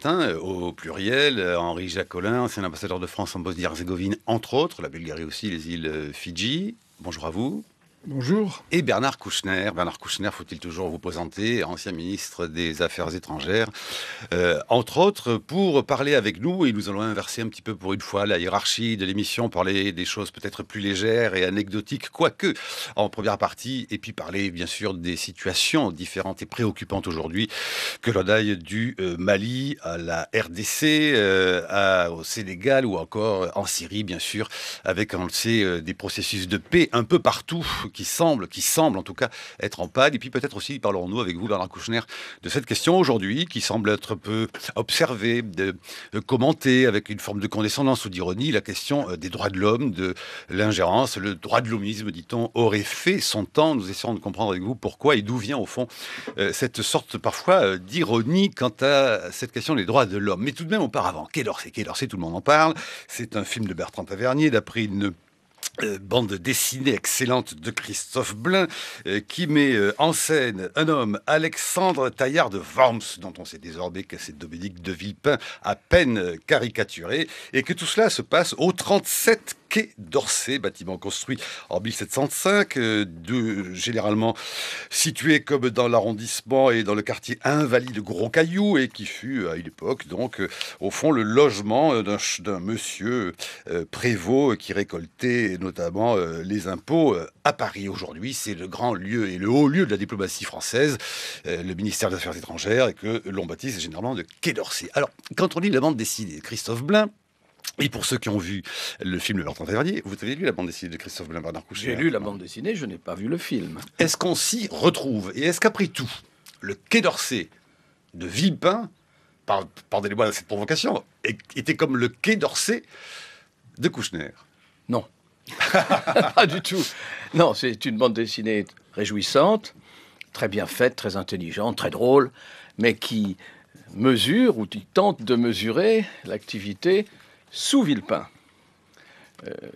matin, au pluriel, Henri Jacolin, ancien ambassadeur de France en Bosnie-Herzégovine, entre autres, la Bulgarie aussi, les îles Fidji. Bonjour à vous. Bonjour. Et Bernard Kouchner. Bernard Kouchner, faut-il toujours vous présenter, ancien ministre des Affaires étrangères, entre autres, pour parler avec nous, et nous allons inverser un petit peu pour une fois la hiérarchie de l'émission, parler des choses peut-être plus légères et anecdotiques, quoique en première partie, et puis parler bien sûr des situations différentes et préoccupantes aujourd'hui, que l'on aille du Mali à la RDC, au Sénégal ou encore en Syrie, bien sûr, avec, on le sait, des processus de paix un peu partout, qui semble en tout cas être en panne. Et puis peut-être aussi parlerons-nous avec vous, Bernard Kouchner, de cette question aujourd'hui qui semble être un peu observée, commentée avec une forme de condescendance ou d'ironie, la question des droits de l'homme, de l'ingérence. Le droit de l'homisme, dit-on, aurait fait son temps. Nous essayons de comprendre avec vous pourquoi et d'où vient au fond cette sorte parfois d'ironie quant à cette question des droits de l'homme. Mais tout de même auparavant, Quai d'Orsay, tout le monde en parle. C'est un film de Bertrand Tavernier d'après une bande dessinée excellente de Christophe Blain qui met en scène un homme, Alexandre Taillard de Worms, dont on sait désormais que c'est Dominique de Villepin à peine caricaturé, et que tout cela se passe au 37 Quai d'Orsay, bâtiment construit en 1705, généralement situé comme dans l'arrondissement et dans le quartier invalide de Gros Caillou, et qui fut à une époque donc au fond le logement d'un monsieur prévôt qui récoltait notamment les impôts à Paris. Aujourd'hui, c'est le grand lieu et le haut lieu de la diplomatie française, le ministère des Affaires étrangères, et que l'on baptise généralement de Quai d'Orsay. Alors, quand on lit la bande dessinée de Christophe Blain, et pour ceux qui ont vu le film de Bertrand Tavernier, vous avez lu la bande dessinée de Christophe Blain, Bernard Kouchner? J'ai lu la bande dessinée, je n'ai pas vu le film. Est-ce qu'on s'y retrouve? Et est-ce qu'après tout, le Quai d'Orsay de Villepin, pardonnez-moi cette provocation, était comme le Quai d'Orsay de Kouchner? Non. Pas du tout. Non, c'est une bande dessinée réjouissante, très bien faite, très intelligente, très drôle, mais qui mesure ou qui tente de mesurer l'activité sous Villepin.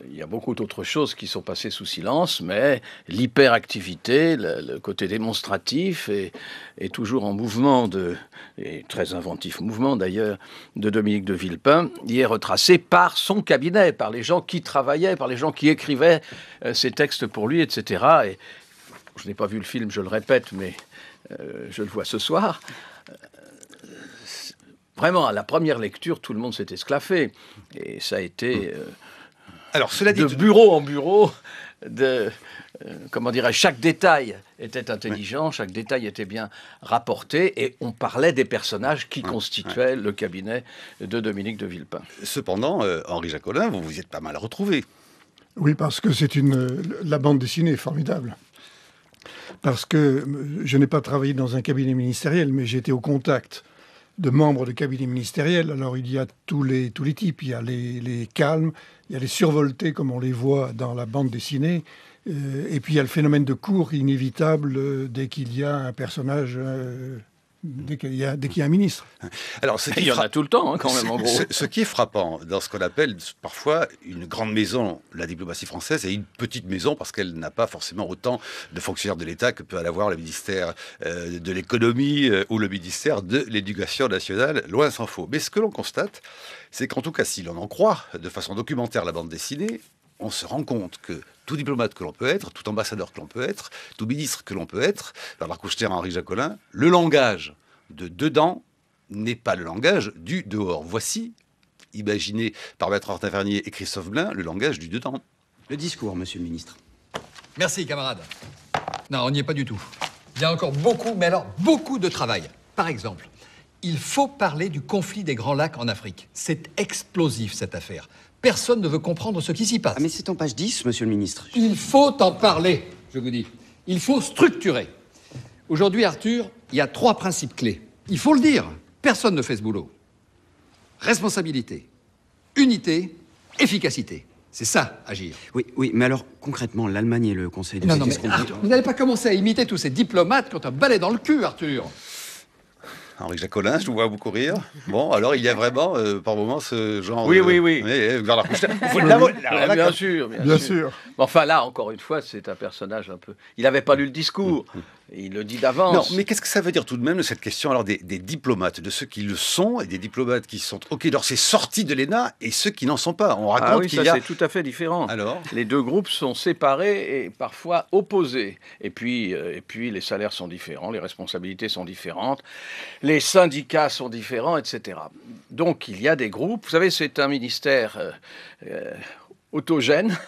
Il y a beaucoup d'autres choses qui sont passées sous silence, mais l'hyperactivité, le côté démonstratif est toujours en mouvement, et très inventif mouvement d'ailleurs, de Dominique de Villepin, y est retracé par son cabinet, par les gens qui travaillaient, par les gens qui écrivaient ces textes pour lui, etc. Et je n'ai pas vu le film, je le répète, mais je le vois ce soir. Vraiment, à la première lecture, tout le monde s'est esclaffé. Et ça a été... Alors, cela dit, de bureau en bureau, comment dirais-je, chaque détail était intelligent, chaque détail était bien rapporté, et on parlait des personnages qui constituaient le cabinet de Dominique de Villepin. Cependant, Henri Jacolin, vous vous y êtes pas mal retrouvé. Oui, parce que la bande dessinée est formidable. Parce que je n'ai pas travaillé dans un cabinet ministériel, mais j'ai été au contact de membres de cabinets ministériels. Alors, il y a tous les types. Il y a les calmes, il y a les survoltés, comme on les voit dans la bande dessinée. Et puis, il y a le phénomène de cour inévitable dès qu'il y a un personnage... Dès qu'il y a un ministre. Alors, il y en a tout le temps, hein, quand même, en gros. Ce qui est frappant dans ce qu'on appelle parfois une grande maison, la diplomatie française, et une petite maison parce qu'elle n'a pas forcément autant de fonctionnaires de l'État que peut avoir le ministère de l'économie ou le ministère de l'éducation nationale, loin s'en faut. Mais ce que l'on constate, c'est qu'en tout cas, si l'on en croit de façon documentaire la bande dessinée, on se rend compte que tout diplomate que l'on peut être, tout ambassadeur que l'on peut être, tout ministre que l'on peut être, Bernard Kouchner, Henri Jacolin, le langage de dedans n'est pas le langage du dehors. Voici, imaginé par Bertrand Tavernier et Christophe Blain, le langage du dedans. Le discours, monsieur le ministre. Merci, camarade. Non, on n'y est pas du tout. Il y a encore beaucoup, mais alors beaucoup de travail. Par exemple, il faut parler du conflit des Grands Lacs en Afrique. C'est explosif, cette affaire. Personne ne veut comprendre ce qui s'y passe. Ah, mais c'est en page 10, monsieur le ministre. Il faut en parler, je vous dis. Il faut structurer. Aujourd'hui, Arthur, il y a 3 principes clés. Il faut le dire. Personne ne fait ce boulot. Responsabilité, unité, efficacité. C'est ça, agir. Oui, mais alors, concrètement, l'Allemagne et le Conseil de Non, mais sécurité... Arthur, vous n'allez pas commencer à imiter tous ces diplomates qui ont un balai dans le cul, Arthur. Henri Jacolin, je vous vois beaucoup rire. Bon, alors il y a vraiment, par moments, ce genre... Oui. Bernard Kouchner, Bien sûr. Enfin, là, encore une fois, c'est un personnage un peu... Il n'avait pas lu le discours. Il le dit d'avance. Non, mais qu'est-ce que ça veut dire tout de même de cette question alors des diplomates, de ceux qui le sont et des diplomates qui sont au Quai d'Orsay sortis de l'ENA et ceux qui n'en sont pas? On raconte oui, qu'il ça y a... c'est tout à fait différent. Alors les deux groupes sont séparés et parfois opposés. Et puis les salaires sont différents, les responsabilités sont différentes, les syndicats sont différents, etc. Donc il y a des groupes. Vous savez, c'est un ministère autogène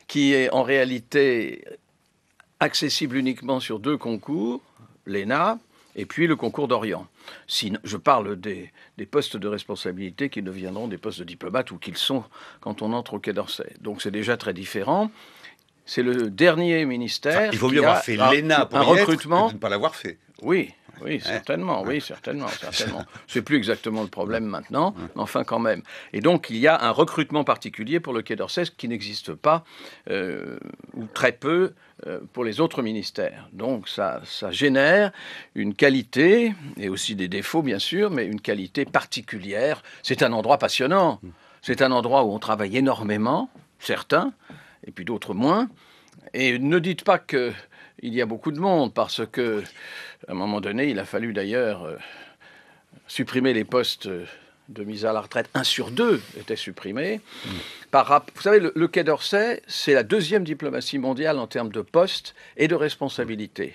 qui est en réalité accessible uniquement sur 2 concours, l'ENA et puis le concours d'Orient. Je parle des postes de responsabilité qui deviendront des postes de diplomate ou qu'ils sont quand on entre au Quai d'Orsay. Donc c'est déjà très différent. C'est le dernier ministère. Enfin, il vaut mieux avoir fait l'ENA pour un y être recrutement que de ne pas l'avoir fait. Oui, certainement, certainement. C'est plus exactement le problème maintenant, mais enfin quand même. Et donc il y a un recrutement particulier pour le Quai d'Orsay qui n'existe pas, ou très peu, pour les autres ministères. Donc ça génère une qualité, et aussi des défauts bien sûr, mais une qualité particulière. C'est un endroit passionnant. C'est un endroit où on travaille énormément, certains, et puis d'autres moins. Et ne dites pas qu'il y a beaucoup de monde, parce que à un moment donné, il a fallu d'ailleurs supprimer les postes de mise à la retraite. 1 sur 2 était supprimé. Vous savez, le Quai d'Orsay, c'est la 2e diplomatie mondiale en termes de postes et de responsabilités.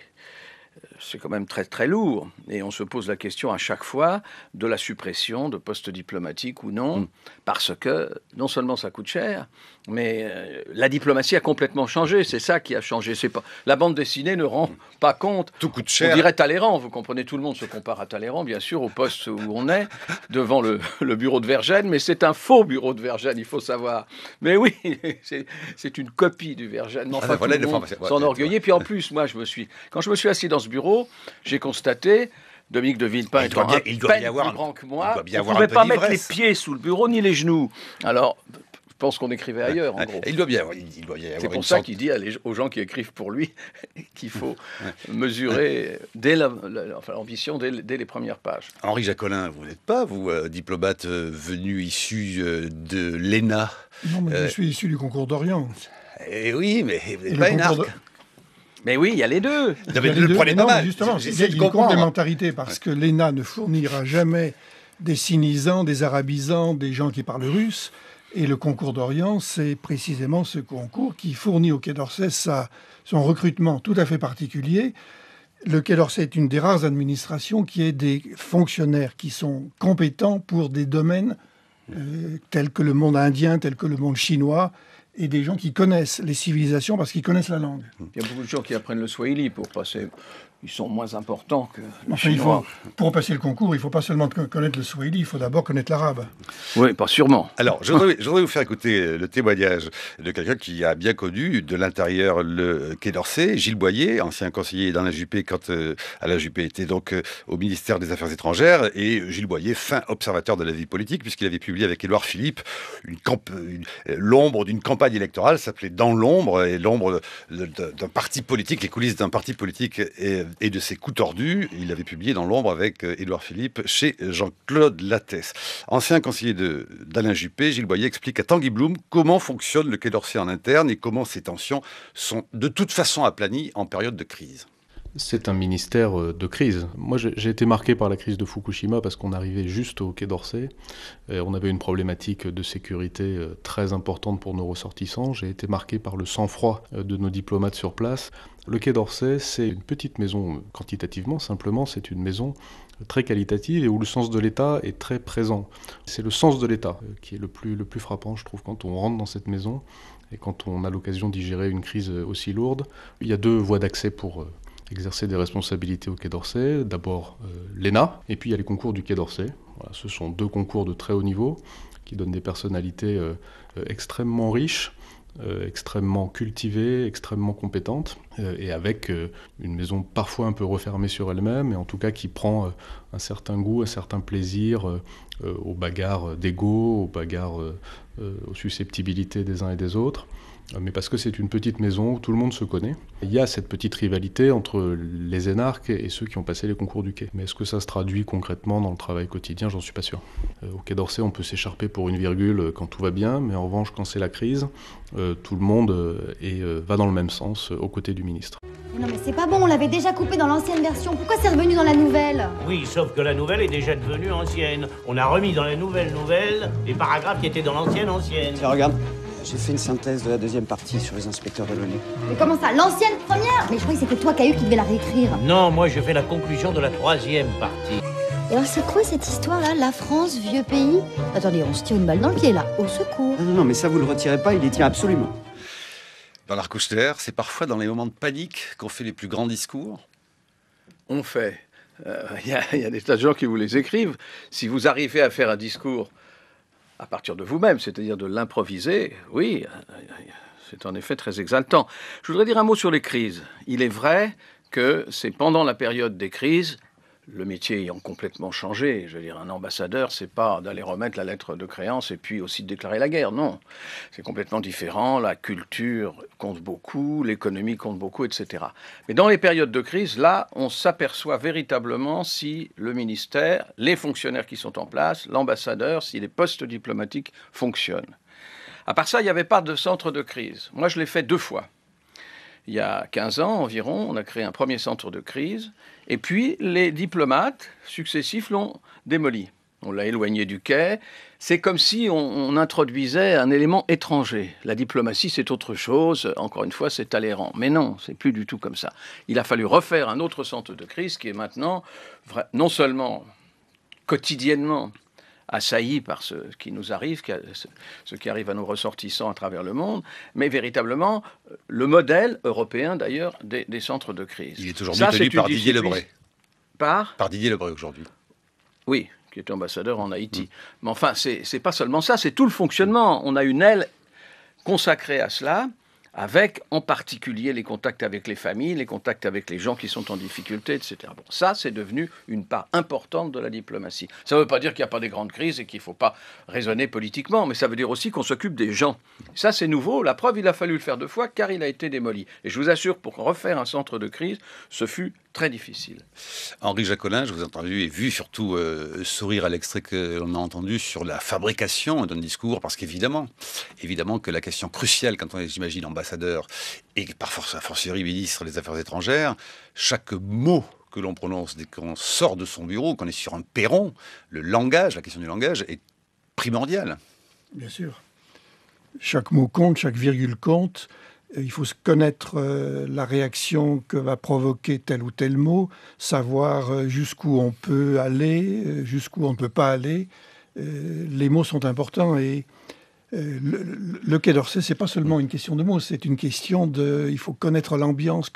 C'est quand même très très lourd. Et on se pose la question à chaque fois de la suppression de postes diplomatiques ou non, parce que non seulement ça coûte cher, mais la diplomatie a complètement changé. C'est ça qui a changé. La bande dessinée ne rend pas compte. Tout coûte cher. On dirait Talleyrand, vous comprenez, tout le monde se compare à Talleyrand, bien sûr, au poste où on est, devant le bureau de Vergennes, mais c'est un faux bureau de Vergennes, il faut savoir. Mais oui, c'est une copie du Vergennes. Mais enfin, tout le monde s'enorgueillit. Puis en plus, moi, quand je me suis assis dans ce bureau, j'ai constaté, Dominique de Villepin étant un peine plus grand que moi, on ne pouvait pas mettre les pieds sous le bureau ni les genoux. Alors, je pense qu'on écrivait ailleurs, en gros. Il doit bien y avoir C'est pour ça qu'il dit aux gens qui écrivent pour lui qu'il faut mesurer l'ambition dès les premières pages. Henri Jacolin, vous n'êtes pas, vous, diplomate venu issu de l'ENA? Non, mais je suis issu du concours d'Orient. Eh oui, mais vous n'êtes pas énarque. Mais oui, il y a les deux. Le prenez pas mal. Justement, il y a une complémentarité parce que l'ENA ne fournira jamais des cynisants, des arabisants, des gens qui parlent russe. Et le concours d'Orient, c'est précisément ce concours qui fournit au Quai d'Orsay son recrutement tout à fait particulier. Le Quai d'Orsay est une des rares administrations qui ait des fonctionnaires qui sont compétents pour des domaines tels que le monde indien, tels que le monde chinois, et des gens qui connaissent les civilisations parce qu'ils connaissent la langue. Il y a beaucoup de gens qui apprennent le swahili pour passer. Ils sont moins importants que les enfin, Chinois. Pour passer le concours, il ne faut pas seulement connaître le swahili, il faut d'abord connaître l'arabe. Oui, pas sûrement. Alors, je voudrais vous faire écouter le témoignage de quelqu'un qui a bien connu de l'intérieur le Quai d'Orsay, Gilles Boyer, ancien conseiller d'Alain Juppé, quand Alain Juppé était donc au ministère des Affaires étrangères, et Gilles Boyer, fin observateur de la vie politique, puisqu'il avait publié avec Édouard Philippe l'ombre d'une campagne électorale, s'appelait Dans l'ombre, et l'ombre d'un parti politique, les coulisses d'un parti politique et de ses coups tordus. Il avait publié Dans l'ombre avec Édouard Philippe chez Jean-Claude Lattès. Ancien conseiller d'Alain Juppé, Gilles Boyer explique à Tanguy Blum comment fonctionne le Quai d'Orsay en interne et comment ces tensions sont de toute façon aplanies en période de crise. C'est un ministère de crise. Moi, j'ai été marqué par la crise de Fukushima parce qu'on arrivait juste au Quai d'Orsay. On avait une problématique de sécurité très importante pour nos ressortissants. J'ai été marqué par le sang-froid de nos diplomates sur place. Le Quai d'Orsay, c'est une petite maison quantitativement, simplement, c'est une maison très qualitative et où le sens de l'État est très présent. C'est le sens de l'État qui est le plus frappant, je trouve, quand on rentre dans cette maison et quand on a l'occasion d'y gérer une crise aussi lourde. Il y a 2 voies d'accès pour exercer des responsabilités au Quai d'Orsay. D'abord l'ENA, et puis il y a les concours du Quai d'Orsay. Voilà, ce sont 2 concours de très haut niveau qui donnent des personnalités extrêmement riches, extrêmement cultivées, extrêmement compétentes, et avec une maison parfois un peu refermée sur elle-même, et en tout cas qui prend un certain goût, un certain plaisir aux bagarres d'ego, aux bagarres, aux susceptibilités des uns et des autres. Mais parce que c'est une petite maison où tout le monde se connaît. Il y a cette petite rivalité entre les énarques et ceux qui ont passé les concours du Quai. Mais est-ce que ça se traduit concrètement dans le travail quotidien? J'en suis pas sûr. Au Quai d'Orsay, on peut s'écharper pour une virgule quand tout va bien, mais en revanche, quand c'est la crise, tout le monde va dans le même sens aux côtés du ministre. Non mais c'est pas bon, on l'avait déjà coupé dans l'ancienne version. Pourquoi c'est revenu dans la nouvelle? Oui, sauf que la nouvelle est déjà devenue ancienne. On a remis dans la nouvelle les paragraphes qui étaient dans l'ancienne ancienne. Tiens, regarde, j'ai fait une synthèse de la deuxième partie sur les inspecteurs de l'ONU. Mais comment ça? L'ancienne première? Mais je croyais que c'était toi, Caillou, qui devais la réécrire. Non, moi je fais la conclusion de la 3e partie. Et alors c'est quoi cette histoire-là? La France, vieux pays? Attendez, on se tire une balle dans le pied là. Au secours. Non, mais ça, vous le retirez pas, il y tient absolument. Bernard Kouchner, c'est parfois dans les moments de panique qu'on fait les plus grands discours. On fait. Il y a des tas de gens qui vous les écrivent. Si vous arrivez à faire un discours à partir de vous-même, c'est-à-dire de l'improviser, oui, c'est en effet très exaltant. Je voudrais dire un mot sur les crises. Il est vrai que c'est pendant la période des crises, le métier ayant complètement changé, je veux dire, un ambassadeur, c'est pas d'aller remettre la lettre de créance et puis aussi de déclarer la guerre, non. C'est complètement différent, la culture compte beaucoup, l'économie compte beaucoup, etc. Mais dans les périodes de crise, là, on s'aperçoit véritablement si le ministère, les fonctionnaires qui sont en place, l'ambassadeur, si les postes diplomatiques fonctionnent. À part ça, il n'y avait pas de centre de crise. Moi, je l'ai fait 2 fois. Il y a 15 ans environ, on a créé un premier centre de crise, et puis les diplomates successifs l'ont démoli. On l'a éloigné du quai. C'est comme si on introduisait un élément étranger. La diplomatie, c'est autre chose. Encore une fois, c'est Talleyrand. Mais non, c'est plus du tout comme ça. Il a fallu refaire un autre centre de crise qui est maintenant non seulement quotidiennement assailli par ce qui nous arrive, ce qui arrive à nos ressortissants à travers le monde, mais véritablement le modèle européen d'ailleurs des centres de crise. Il est aujourd'hui tenu par Didier Lebray. Par Didier Lebray aujourd'hui. Oui, qui est ambassadeur en Haïti. Mais enfin, c'est pas seulement ça, c'est tout le fonctionnement. On a une aile consacrée à cela, avec en particulier les contacts avec les familles, les contacts avec les gens qui sont en difficulté, etc. Bon, ça, c'est devenu une part importante de la diplomatie. Ça ne veut pas dire qu'il n'y a pas des grandes crises et qu'il ne faut pas raisonner politiquement, mais ça veut dire aussi qu'on s'occupe des gens. Ça, c'est nouveau. La preuve, il a fallu le faire 2 fois, car il a été démoli. Et je vous assure, pour refaire un centre de crise, ce fut très difficile. Henri Jacquelin, je vous ai entendu et vu surtout sourire à l'extrait que l'on a entendu sur la fabrication d'un discours, parce qu'évidemment que la question cruciale quand on est, j'imagine, ambassadeur et par force, a fortiori ministre des Affaires étrangères, chaque mot que l'on prononce dès qu'on sort de son bureau, qu'on est sur un perron, le langage, la question du langage est primordiale. Bien sûr. Chaque mot compte, chaque virgule compte. Il faut connaître la réaction que va provoquer tel ou tel mot, savoir jusqu'où on peut aller, jusqu'où on ne peut pas aller. Les mots sont importants et le Quai d'Orsay, c'est pas seulement une question de mots, c'est une question de... Il faut connaître l'ambiance,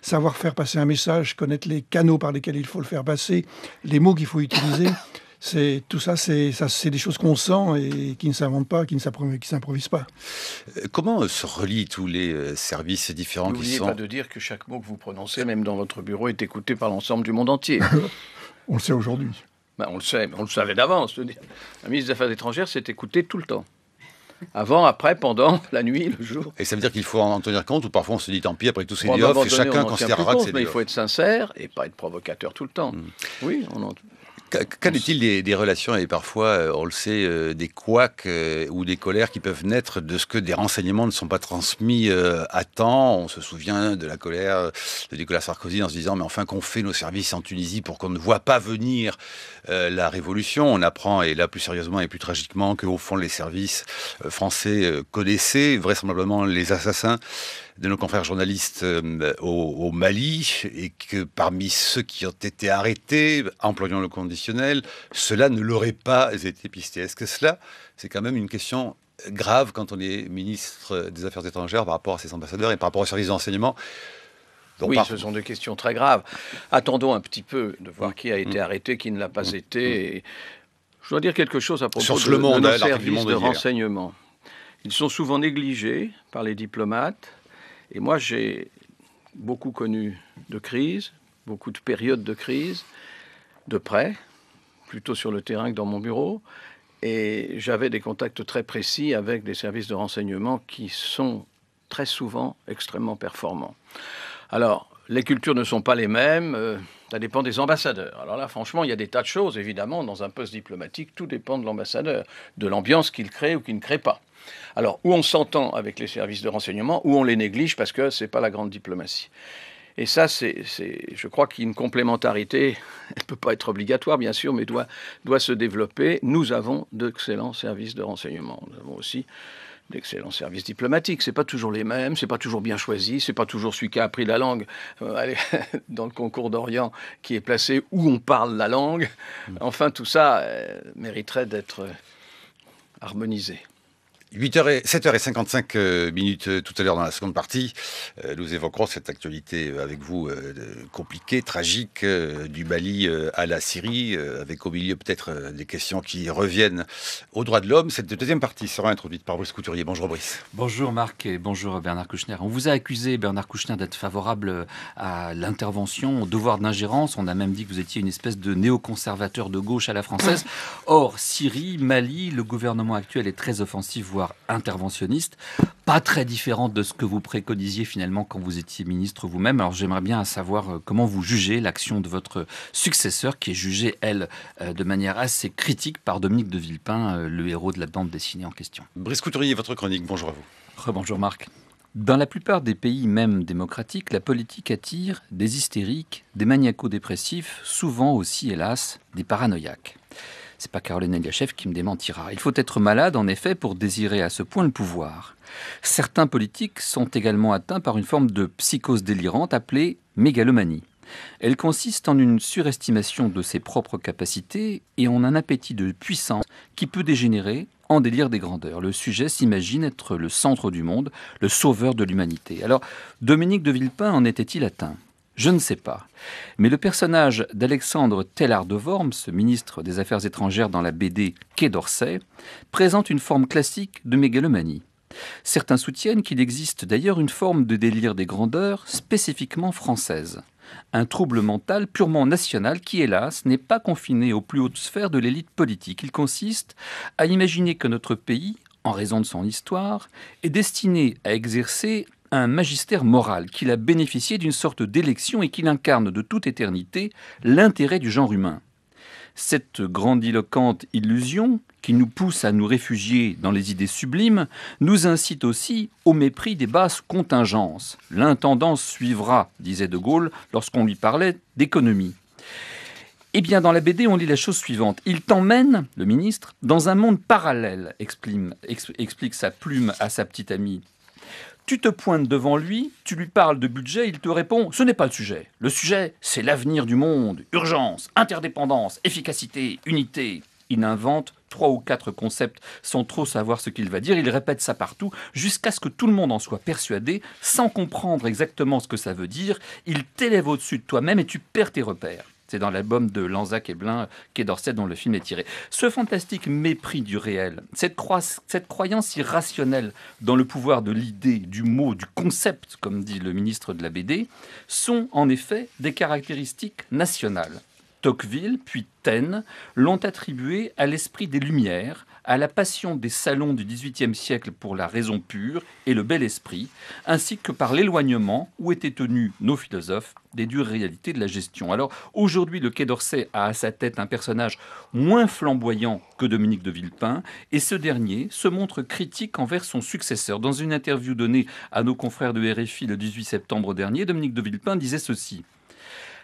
savoir faire passer un message, connaître les canaux par lesquels il faut le faire passer, les mots qu'il faut utiliser. Tout ça, c'est des choses qu'on sent et qui ne s'inventent pas, qui ne s'improvisent pas. Comment se relient tous les services différents qui sont... N'oubliez pas de dire que chaque mot que vous prononcez, même dans votre bureau, est écouté par l'ensemble du monde entier. On le sait aujourd'hui. Ben, on le sait, mais on le savait d'avance. Le ministre des Affaires étrangères s'est écouté tout le temps. Avant, après, pendant, la nuit, le jour. Et ça veut dire qu'il faut en tenir compte, ou parfois on se dit tant pis, après tout c'est du off, et chacun considérera que c'est du off. Mais il faut être sincère et pas être provocateur tout le temps. Oui, Qu'en est-il des relations et parfois, on le sait, des couacs ou des colères qui peuvent naître de ce que des renseignements ne sont pas transmis à temps? On se souvient de la colère de Nicolas Sarkozy en se disant mais enfin qu'ont fait nos services en Tunisie pour qu'on ne voit pas venir la révolution? On apprend, et là plus sérieusement et plus tragiquement, qu'au fond les services français connaissaient vraisemblablement les assassins de nos confrères journalistes au Mali, et que parmi ceux qui ont été arrêtés, employant le conditionnel, cela ne l'aurait pas été pisté. Est-ce que cela, c'est quand même une question grave quand on est ministre des Affaires étrangères par rapport à ses ambassadeurs et par rapport aux services d'enseignement? Oui, ce sont des questions très graves. Attendons un petit peu de voir qui a été arrêté, qui ne l'a pas été. Et je dois dire quelque chose à propos de nos services de renseignement. Ils sont souvent négligés par les diplomates. Et moi, j'ai beaucoup connu de crises, beaucoup de périodes de crise, de près, plutôt sur le terrain que dans mon bureau. Et j'avais des contacts très précis avec des services de renseignement qui sont très souvent extrêmement performants. Alors, Les cultures ne sont pas les mêmes, ça dépend des ambassadeurs. Alors là, franchement, il y a des tas de choses, évidemment, dans un poste diplomatique, tout dépend de l'ambassadeur, de l'ambiance qu'il crée ou qu'il ne crée pas. Alors, où on s'entend avec les services de renseignement, où on les néglige parce que ce n'est pas la grande diplomatie. Et ça, je crois qu'il y a une complémentarité, elle ne peut pas être obligatoire, bien sûr, mais doit se développer. Nous avons d'excellents services de renseignement. Nous avons aussi d'excellents services diplomatiques. Ce n'est pas toujours les mêmes, ce n'est pas toujours bien choisi, ce n'est pas toujours celui qui a appris la langue dans le concours d'Orient qui est placé où on parle la langue. Enfin, tout ça mériterait d'être harmonisé. 7h55 minutes tout à l'heure dans la seconde partie. Nous évoquerons cette actualité avec vous compliquée, tragique, du Mali à la Syrie, avec au milieu peut-être des questions qui reviennent aux droits de l'homme. Cette deuxième partie sera introduite par Brice Couturier. Bonjour Brice. Bonjour Marc et bonjour Bernard Kouchner. On vous a accusé, Bernard Kouchner, d'être favorable à l'intervention, au devoir d'ingérence. On a même dit que vous étiez une espèce de néoconservateur de gauche à la française. Or, Syrie, Mali, le gouvernement actuel est très offensif, voire interventionniste, pas très différente de ce que vous préconisiez finalement quand vous étiez ministre vous-même. Alors j'aimerais bien savoir comment vous jugez l'action de votre successeur, qui est jugée, elle, de manière assez critique par Dominique de Villepin, le héros de la bande dessinée en question. Brice Couturier, votre chronique, bonjour à vous. Rebonjour Marc. Dans la plupart des pays, même démocratiques, la politique attire des hystériques, des maniaco-dépressifs, souvent aussi, hélas, des paranoïaques. C'est pas Caroline Eliachev qui me démentira. Il faut être malade, en effet, pour désirer à ce point le pouvoir. Certains politiques sont également atteints par une forme de psychose délirante appelée mégalomanie. Elle consiste en une surestimation de ses propres capacités et en un appétit de puissance qui peut dégénérer en délire des grandeurs. Le sujet s'imagine être le centre du monde, le sauveur de l'humanité. Alors, Dominique de Villepin en était-il atteint ? Je ne sais pas. Mais le personnage d'Alexandre Tellard de Worms, ministre des Affaires étrangères dans la BD Quai d'Orsay, présente une forme classique de mégalomanie. Certains soutiennent qu'il existe d'ailleurs une forme de délire des grandeurs spécifiquement française. Un trouble mental purement national qui, hélas, n'est pas confiné aux plus hautes sphères de l'élite politique. Il consiste à imaginer que notre pays, en raison de son histoire, est destiné à exercer un magistère moral, qu'il a bénéficié d'une sorte d'élection et qu'il incarne de toute éternité l'intérêt du genre humain. Cette grandiloquente illusion, qui nous pousse à nous réfugier dans les idées sublimes, nous incite aussi au mépris des basses contingences. L'intendance suivra, disait De Gaulle lorsqu'on lui parlait d'économie. Eh bien, dans la BD, on lit la chose suivante. Il t'emmène, le ministre, dans un monde parallèle, explique sa plume à sa petite amie. Tu te pointes devant lui, tu lui parles de budget, il te répond « Ce n'est pas le sujet. Le sujet, c'est l'avenir du monde, urgence, interdépendance, efficacité, unité. » Il invente 3 ou 4 concepts sans trop savoir ce qu'il va dire. Il répète ça partout jusqu'à ce que tout le monde en soit persuadé, sans comprendre exactement ce que ça veut dire. Il t'élève au-dessus de toi-même et tu perds tes repères. C'est dans l'album de Lanzac et Blin, Quai d'Orsay, dont le film est tiré. Ce fantastique mépris du réel, cette croyance irrationnelle dans le pouvoir de l'idée, du mot, du concept, comme dit le ministre de la BD, sont en effet des caractéristiques nationales. Tocqueville, puis Taine, l'ont attribué à l'esprit des Lumières, à la passion des salons du XVIIIe siècle pour la raison pure et le bel esprit, ainsi que par l'éloignement où étaient tenus nos philosophes des dures réalités de la gestion. Alors aujourd'hui, le Quai d'Orsay a à sa tête un personnage moins flamboyant que Dominique de Villepin, et ce dernier se montre critique envers son successeur. Dans une interview donnée à nos confrères de RFI le 18 septembre dernier, Dominique de Villepin disait ceci.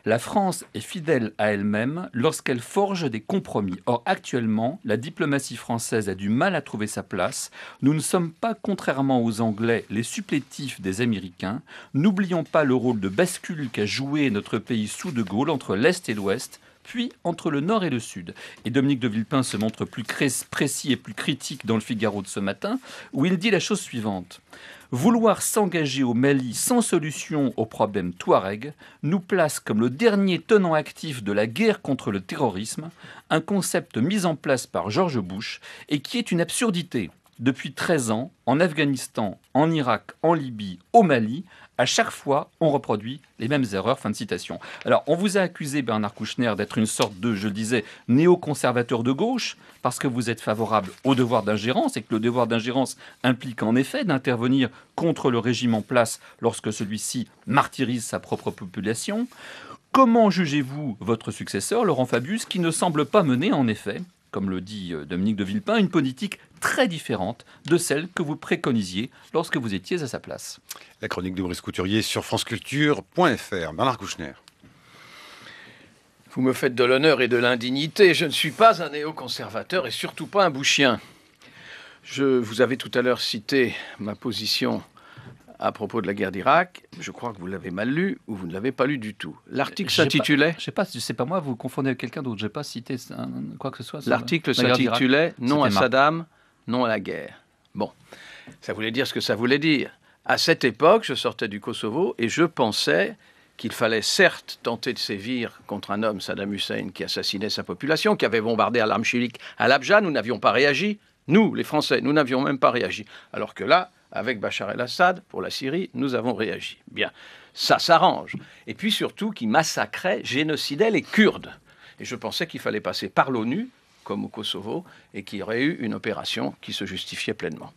La France est fidèle à elle-même lorsqu'elle forge des compromis. Or, actuellement, la diplomatie française a du mal à trouver sa place. Nous ne sommes pas, contrairement aux Anglais, les supplétifs des Américains. N'oublions pas le rôle de bascule qu'a joué notre pays sous De Gaulle entre l'Est et l'Ouest, puis entre le Nord et le Sud. Et Dominique de Villepin se montre plus précis et plus critique dans le Figaro de ce matin, où il dit la chose suivante. Vouloir s'engager au Mali sans solution au problème touareg nous place comme le dernier tenant actif de la guerre contre le terrorisme, un concept mis en place par George Bush et qui est une absurdité. depuis 13 ans, en Afghanistan, en Irak, en Libye, au Mali, à chaque fois, on reproduit les mêmes erreurs. » Fin de citation. Alors, on vous a accusé, Bernard Kouchner, d'être une sorte de, je le disais, néoconservateur de gauche, parce que vous êtes favorable au devoir d'ingérence, et que le devoir d'ingérence implique en effet d'intervenir contre le régime en place lorsque celui-ci martyrise sa propre population. Comment jugez-vous votre successeur, Laurent Fabius, qui ne semble pas mener, en effet, comme le dit Dominique de Villepin, une politique très différente de celle que vous préconisiez lorsque vous étiez à sa place? La chronique de Brice Couturier sur franceculture.fr. Bernard Kouchner. Vous me faites de l'honneur et de l'indignité. Je ne suis pas un néoconservateur et surtout pas un bouchien. Vous avez tout à l'heure cité ma position à propos de la guerre d'Irak. Je crois que vous l'avez mal lu ou vous ne l'avez pas lu du tout. L'article s'intitulait... Je ne sais pas, c'est pas moi, vous confondez avec quelqu'un d'autre. Je n'ai pas cité quoi que ce soit. L'article s'intitulait « Non à Saddam, non à la guerre ». Bon, ça voulait dire ce que ça voulait dire. À cette époque, je sortais du Kosovo et je pensais qu'il fallait certes tenter de sévir contre un homme, Saddam Hussein, qui assassinait sa population, qui avait bombardé à l'arme chimique à l'Abja. Nous n'avions pas réagi. Nous, les Français, nous n'avions même pas réagi. Alors que là, avec Bachar el-Assad, pour la Syrie, nous avons réagi. Bien, ça s'arrange. Et puis surtout, qui massacrait, génocidait les Kurdes. Et je pensais qu'il fallait passer par l'ONU, comme au Kosovo, et qu'il y aurait eu une opération qui se justifiait pleinement.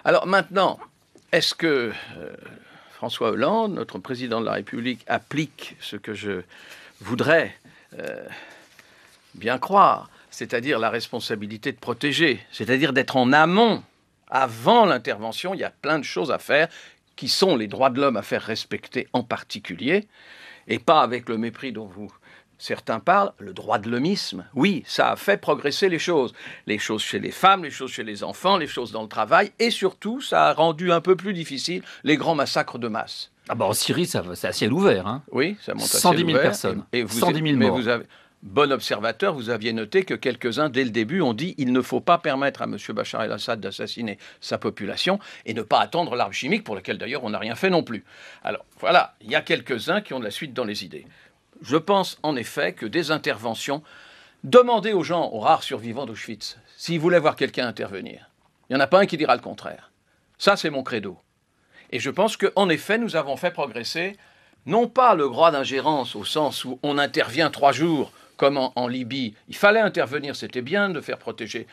Alors maintenant, est-ce que François Hollande, notre président de la République, applique ce que je voudrais bien croire, c'est-à-dire la responsabilité de protéger, c'est-à-dire d'être en amont, avant l'intervention? Il y a plein de choses à faire, qui sont les droits de l'homme à faire respecter en particulier, et pas avec le mépris dont certains parlent, le droit de l'hommisme. Oui, ça a fait progresser les choses chez les femmes, les choses chez les enfants, les choses dans le travail, et surtout, ça a rendu un peu plus difficile les grands massacres de masse. Ah bah en Syrie, c'est à ciel ouvert. Hein. Oui, ça monte à ciel 110 000 ouvert. personnes, Et 110 000 morts. Bon observateur, vous aviez noté que quelques-uns, dès le début, ont dit il ne faut pas permettre à M. Bachar el-Assad d'assassiner sa population et ne pas attendre l'arme chimique, pour laquelle d'ailleurs on n'a rien fait non plus. Alors voilà, il y a quelques-uns qui ont de la suite dans les idées. Je pense en effet que des interventions, demandez aux gens, aux rares survivants d'Auschwitz, s'ils voulaient voir quelqu'un intervenir. Il n'y en a pas un qui dira le contraire. Ça, c'est mon credo. Et je pense qu'en effet, nous avons fait progresser, non pas le droit d'ingérence au sens où on intervient 3 jours, comme en Libye. Il fallait intervenir, c'était bien de faire protéger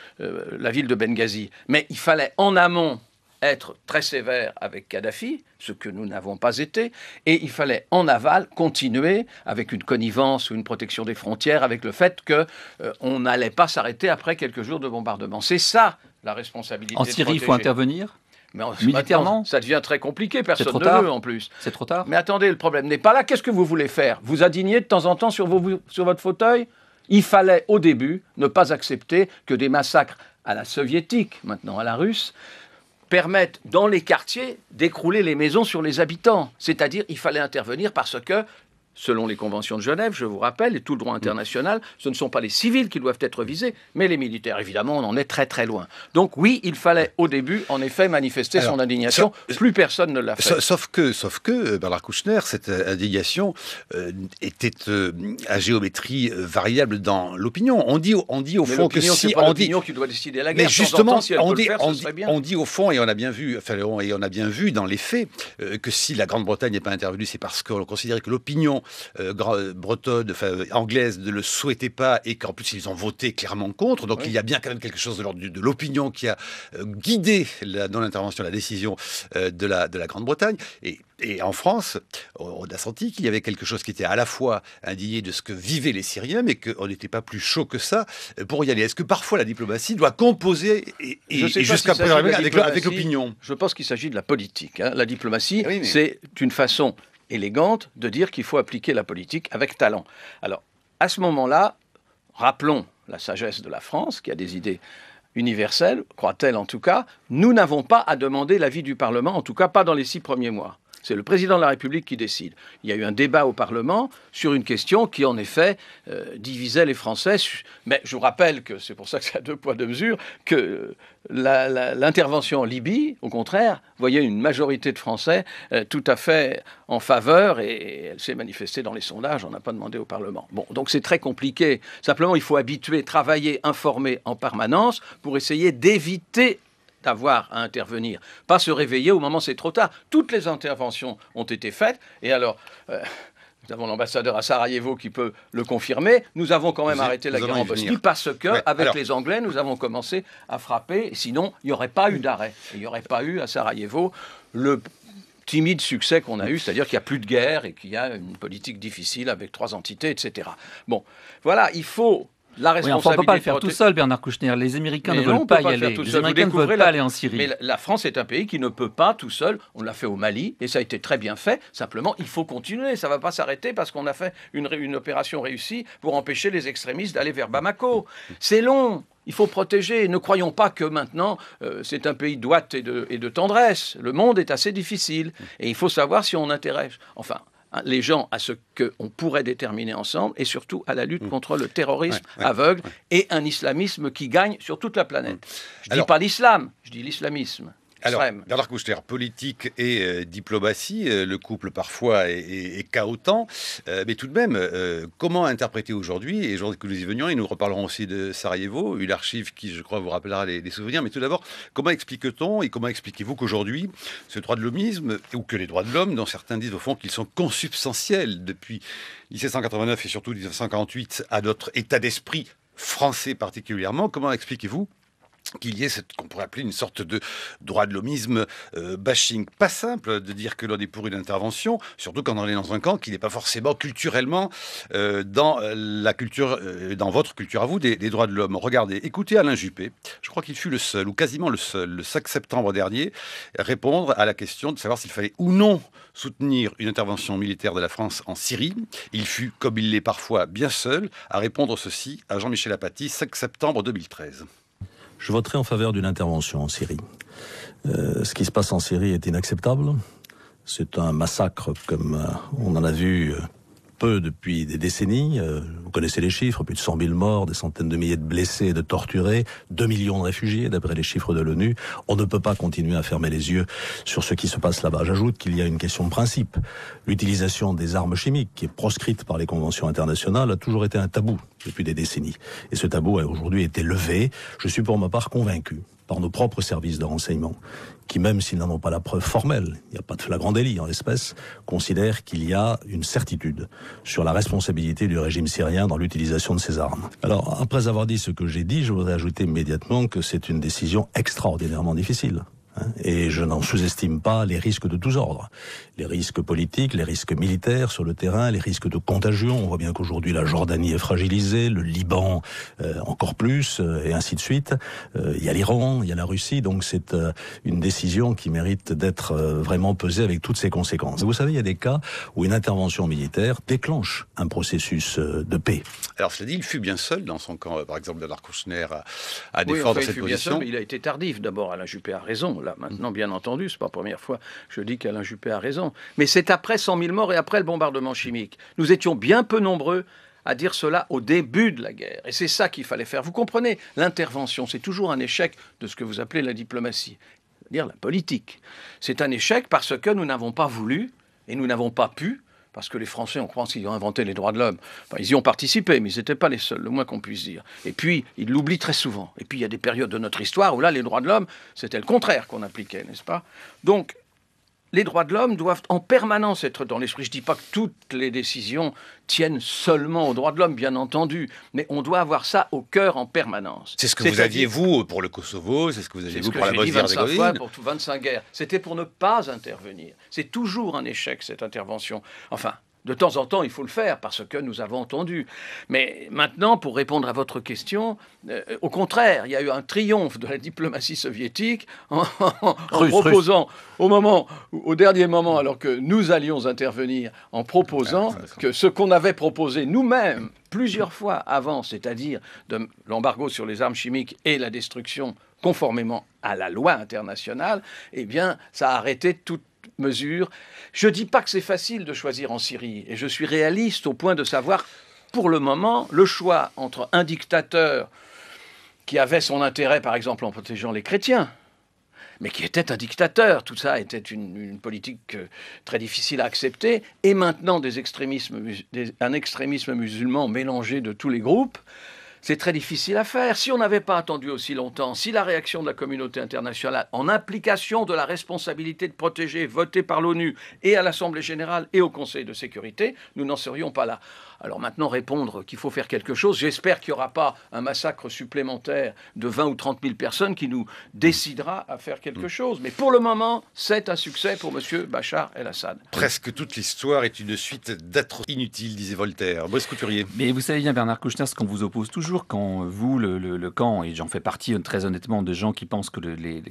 la ville de Benghazi. Mais il fallait en amont être très sévère avec Kadhafi, ce que nous n'avons pas été, et il fallait en aval continuer avec une connivence ou une protection des frontières, avec le fait qu'on n'allait pas s'arrêter après quelques jours de bombardement. C'est ça la responsabilité. En Syrie, il faut intervenir mais militairement, ça devient très compliqué, personne ne veut en plus. C'est trop tard. Mais attendez, le problème n'est pas là. Qu'est-ce que vous voulez faire? Vous indigner de temps en temps sur votre fauteuil? Il fallait au début ne pas accepter que des massacres à la soviétique, maintenant à la russe, permettent dans les quartiers d'écrouler les maisons sur les habitants. C'est-à-dire il fallait intervenir parce que, selon les conventions de Genève, je vous rappelle, et tout le droit international, ce ne sont pas les civils qui doivent être visés, mais les militaires. Évidemment, on en est très très loin. Donc oui, il fallait au début, en effet, manifester son indignation. Plus personne ne l'a fait. Sauf que Bernard Kouchner, cette indignation était à géométrie variable dans l'opinion. On dit au fond que si... on dit qui doit décider la guerre. Mais justement, si on dit au fond, et on a bien vu, dans les faits, que si la Grande-Bretagne n'est pas intervenue, c'est parce qu'on considérait que l'opinion bretonne, anglaise, ne le souhaitait pas et qu'en plus ils ont voté clairement contre. Donc il y a bien quand même quelque chose de l'ordre de l'opinion qui a guidé la non-intervention, la décision de la Grande-Bretagne. Et en France, on a senti qu'il y avait quelque chose qui était à la fois indigné de ce que vivaient les Syriens, mais qu'on n'était pas plus chaud que ça pour y aller. Est-ce que parfois la diplomatie doit composer et jusqu'à présent avec l'opinion? Je pense qu'il s'agit de la politique. Hein. La diplomatie, c'est une façon élégante de dire qu'il faut appliquer la politique avec talent. Alors, à ce moment-là, rappelons la sagesse de la France, qui a des idées universelles, croit-elle en tout cas, nous n'avons pas à demander l'avis du Parlement, en tout cas pas dans les 6 premiers mois. c'est le président de la République qui décide. Il y a eu un débat au Parlement sur une question qui, en effet, divisait les Français. Mais je vous rappelle que, c'est pour ça que c'est à 2 poids 2 mesures, que l'intervention en Libye, au contraire, voyait une majorité de Français tout à fait en faveur, et elle s'est manifestée dans les sondages, on n'a pas demandé au Parlement. Bon, donc c'est très compliqué. Simplement, il faut habituer, travailler, informer en permanence pour essayer d'éviter d'avoir à intervenir, pas se réveiller au moment où c'est trop tard. Toutes les interventions ont été faites, et alors, nous avons l'ambassadeur à Sarajevo qui peut le confirmer, nous avons quand même arrêté la guerre en Bosnie parce que, avec les Anglais, nous avons commencé à frapper, sinon il n'y aurait pas eu d'arrêt. Il n'y aurait pas eu à Sarajevo le timide succès qu'on a eu, c'est-à-dire qu'il n'y a plus de guerre et qu'il y a une politique difficile avec 3 entités, etc. Bon, voilà, il faut... La responsabilité, on ne peut pas le faire tout seul, Bernard Kouchner. Les Américains ne veulent pas y aller. Les Américains ne veulent pas aller en Syrie. Mais la France est un pays qui ne peut pas tout seul. On l'a fait au Mali et ça a été très bien fait. Simplement, il faut continuer. Ça ne va pas s'arrêter parce qu'on a fait une opération réussie pour empêcher les extrémistes d'aller vers Bamako. C'est long. Il faut protéger. Ne croyons pas que maintenant, c'est un pays d'ouate et de tendresse. Le monde est assez difficile. Et il faut savoir si on intéresse. Enfin... les gens à ce qu'on pourrait déterminer ensemble et surtout à la lutte contre le terrorisme aveugle et un islamisme qui gagne sur toute la planète. Je ne dis pas l'islam, je dis l'islamisme. Alors, Bernard Kouchner, politique et diplomatie, le couple parfois est chaotant, mais tout de même, comment interpréter aujourd'hui, et je voudrais que nous y venions, et nous reparlerons aussi de Sarajevo, une archive qui, je crois, vous rappellera les souvenirs, mais tout d'abord, comment explique-t-on et comment expliquez-vous qu'aujourd'hui, ce droit de l'homisme, ou que les droits de l'homme, dont certains disent au fond qu'ils sont consubstantiels depuis 1789 et surtout 1948 à notre état d'esprit français particulièrement, comment expliquez-vous qu'il y ait cette qu'on pourrait appeler une sorte de droit de l'homisme bashing. Pas simple de dire que l'on est pour une intervention, surtout quand on est dans un camp qui n'est pas forcément culturellement dans la culture, dans votre culture à vous, des droits de l'homme. Regardez, écoutez Alain Juppé, je crois qu'il fut le seul, ou quasiment le seul, le 5 septembre dernier, répondre à la question de savoir s'il fallait ou non soutenir une intervention militaire de la France en Syrie. Il fut, comme il l'est parfois, bien seul, à répondre ceci à Jean-Michel Apathy, 5 septembre 2013. Je voterai en faveur d'une intervention en Syrie. Ce qui se passe en Syrie est inacceptable. C'est un massacre comme on en a vu peu depuis des décennies. Vous connaissez les chiffres, plus de 100 000 morts, des centaines de milliers de blessés et de torturés, 2 millions de réfugiés d'après les chiffres de l'ONU. On ne peut pas continuer à fermer les yeux sur ce qui se passe là-bas. J'ajoute qu'il y a une question de principe. L'utilisation des armes chimiques, qui est proscrite par les conventions internationales, a toujours été un tabou depuis des décennies. Et ce tabou a aujourd'hui été levé. Je suis pour ma part convaincu par nos propres services de renseignement, qui même s'ils n'en ont pas la preuve formelle, il n'y a pas de flagrant délit en l'espèce, considèrent qu'il y a une certitude sur la responsabilité du régime syrien dans l'utilisation de ces armes. Alors, après avoir dit ce que j'ai dit, je voudrais ajouter immédiatement que c'est une décision extraordinairement difficile. Et je n'en sous-estime pas les risques de tous ordres. Les risques politiques, les risques militaires sur le terrain, les risques de contagion. On voit bien qu'aujourd'hui la Jordanie est fragilisée, le Liban encore plus, et ainsi de suite. Il y a l'Iran, il y a la Russie, donc c'est une décision qui mérite d'être vraiment pesée avec toutes ses conséquences. Vous savez, il y a des cas où une intervention militaire déclenche un processus de paix. Alors cela dit, il fut bien seul dans son camp, par exemple Bernard Kouchner, à défendre cette position. Bien seul, mais il a été tardif. D'abord, Alain Juppé a raison. Là, maintenant, bien entendu, c'est pas la première fois que je dis qu'Alain Juppé a raison. Mais c'est après 100 000 morts et après le bombardement chimique. Nous étions bien peu nombreux à dire cela au début de la guerre. Et c'est ça qu'il fallait faire. Vous comprenez, l'intervention, c'est toujours un échec de ce que vous appelez la diplomatie, c'est-à-dire la politique. C'est un échec parce que nous n'avons pas voulu et nous n'avons pas pu, parce que les Français, on croit qu'ils ont inventé les droits de l'homme. Enfin, ils y ont participé, mais ils n'étaient pas les seuls, le moins qu'on puisse dire. Et puis, ils l'oublient très souvent. Et puis, il y a des périodes de notre histoire où là, les droits de l'homme, c'était le contraire qu'on appliquait, n'est-ce pas ? Donc, les droits de l'homme doivent en permanence être dans l'esprit. Je ne dis pas que toutes les décisions tiennent seulement aux droits de l'homme, bien entendu, mais on doit avoir ça au cœur en permanence. C'est ce que vous aviez, vous, pour le Kosovo, c'est ce que vous aviez, vous, pour la Bosnie-Herzégovine. 25 fois pour 25 guerres. C'était pour ne pas intervenir. C'est toujours un échec, cette intervention. Enfin, de temps en temps, il faut le faire parce que nous avons entendu. Mais maintenant, pour répondre à votre question, au contraire, il y a eu un triomphe de la diplomatie soviétique en proposant, au dernier moment, alors que nous allions intervenir, en proposant que ce qu'on avait proposé nous-mêmes plusieurs fois avant, c'est-à-dire de l'embargo sur les armes chimiques et la destruction conformément à la loi internationale, eh bien, ça a arrêté toute mesure. Je ne dis pas que c'est facile de choisir en Syrie, et je suis réaliste au point de savoir, pour le moment, le choix entre un dictateur qui avait son intérêt, par exemple, en protégeant les chrétiens, mais qui était un dictateur. Tout ça était une politique très difficile à accepter. Et maintenant, un extrémisme musulman mélangé de tous les groupes. C'est très difficile à faire. Si on n'avait pas attendu aussi longtemps, si la réaction de la communauté internationale, en application de la responsabilité de protéger, votée par l'ONU et à l'Assemblée générale et au Conseil de sécurité, nous n'en serions pas là. Alors maintenant, répondre qu'il faut faire quelque chose, j'espère qu'il n'y aura pas un massacre supplémentaire de 20 ou 30 000 personnes qui nous décidera à faire quelque chose. Mais pour le moment, c'est un succès pour M. Bachar el-Assad. Presque toute l'histoire est une suite d'êtres inutiles, disait Voltaire. Brice Couturier. Mais vous savez bien, Bernard Kouchner, ce qu'on vous oppose toujours, quand vous, le camp, et j'en fais partie très honnêtement de gens qui pensent que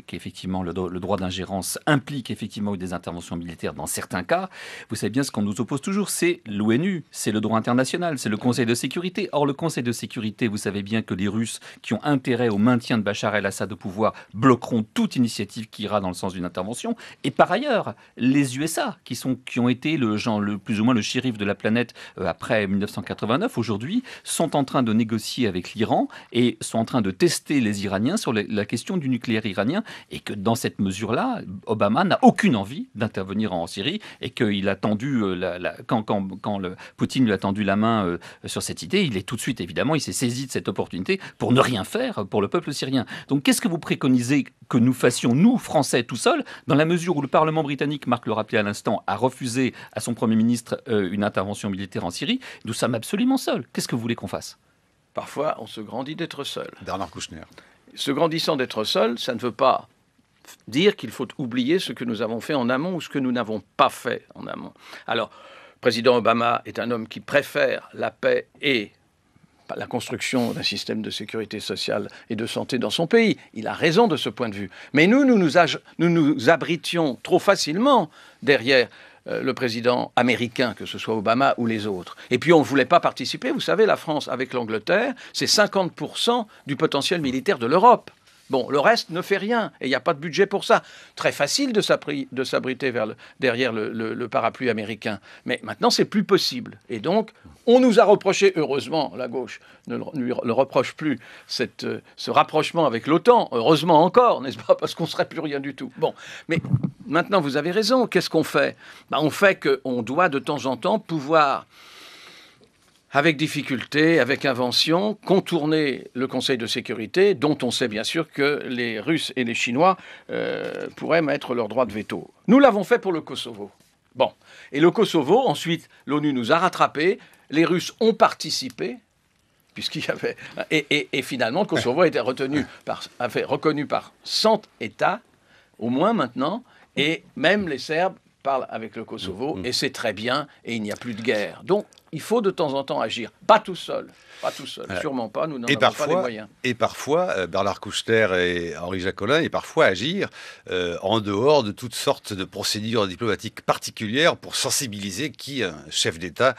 qu'effectivement le droit d'ingérence implique effectivement des interventions militaires dans certains cas, vous savez bien ce qu'on nous oppose toujours, c'est l'ONU, c'est le droit international, c'est le Conseil de sécurité. Or, le Conseil de sécurité, vous savez bien que les Russes qui ont intérêt au maintien de Bachar el-Assad au pouvoir bloqueront toute initiative qui ira dans le sens d'une intervention. Et par ailleurs, les USA, qui ont été plus ou moins le shérif de la planète après 1989, aujourd'hui, sont en train de négocier avec l'Iran et sont en train de tester les Iraniens sur la question du nucléaire iranien, et que dans cette mesure-là, Obama n'a aucune envie d'intervenir en Syrie, et qu'il a tendu, quand Poutine lui a tendu la main sur cette idée, il est tout de suite, évidemment, il s'est saisi de cette opportunité pour ne rien faire pour le peuple syrien. Donc qu'est-ce que vous préconisez que nous fassions, nous, Français, tout seuls, dans la mesure où le Parlement britannique, Marc le rappelait à l'instant, a refusé à son Premier ministre une intervention militaire en Syrie? Nous sommes absolument seuls. Qu'est-ce que vous voulez qu'on fasse? Parfois, on se grandit d'être seul. Bernard Kouchner. Se grandissant d'être seul, ça ne veut pas dire qu'il faut oublier ce que nous avons fait en amont ou ce que nous n'avons pas fait en amont. Alors, le président Obama est un homme qui préfère la paix et la construction d'un système de sécurité sociale et de santé dans son pays. Il a raison de ce point de vue. Mais nous nous abritions trop facilement derrière le président américain, que ce soit Obama ou les autres. Et puis on ne voulait pas participer. Vous savez, la France, avec l'Angleterre, c'est 50% du potentiel militaire de l'Europe. Bon, le reste ne fait rien, et il n'y a pas de budget pour ça. Très facile de s'abriter derrière le parapluie américain. Mais maintenant, c'est plus possible. Et donc, on nous a reproché, heureusement, la gauche ne lui reproche plus ce rapprochement avec l'OTAN. Heureusement encore, n'est-ce pas? Parce qu'on ne serait plus rien du tout. Bon, mais maintenant, vous avez raison. Qu'est-ce qu'on fait? On fait qu'on doit de temps en temps pouvoir, avec difficulté, avec invention, contourner le Conseil de sécurité, dont on sait bien sûr que les Russes et les Chinois pourraient mettre leur droit de veto. Nous l'avons fait pour le Kosovo. Bon. Et le Kosovo, ensuite, l'ONU nous a rattrapés, les Russes ont participé, puisqu'il y avait... Et finalement, le Kosovo a été reconnu par 100 États, au moins maintenant, et même les Serbes parlent avec le Kosovo, et c'est très bien, et il n'y a plus de guerre. Donc, il faut de temps en temps agir. Pas tout seul, sûrement pas, nous n'en avons pas les moyens. Et parfois, Bernard Kouchner et Henri Jacolin, et parfois agir en dehors de toutes sortes de procédures diplomatiques particulières pour sensibiliser qui, un chef d'État,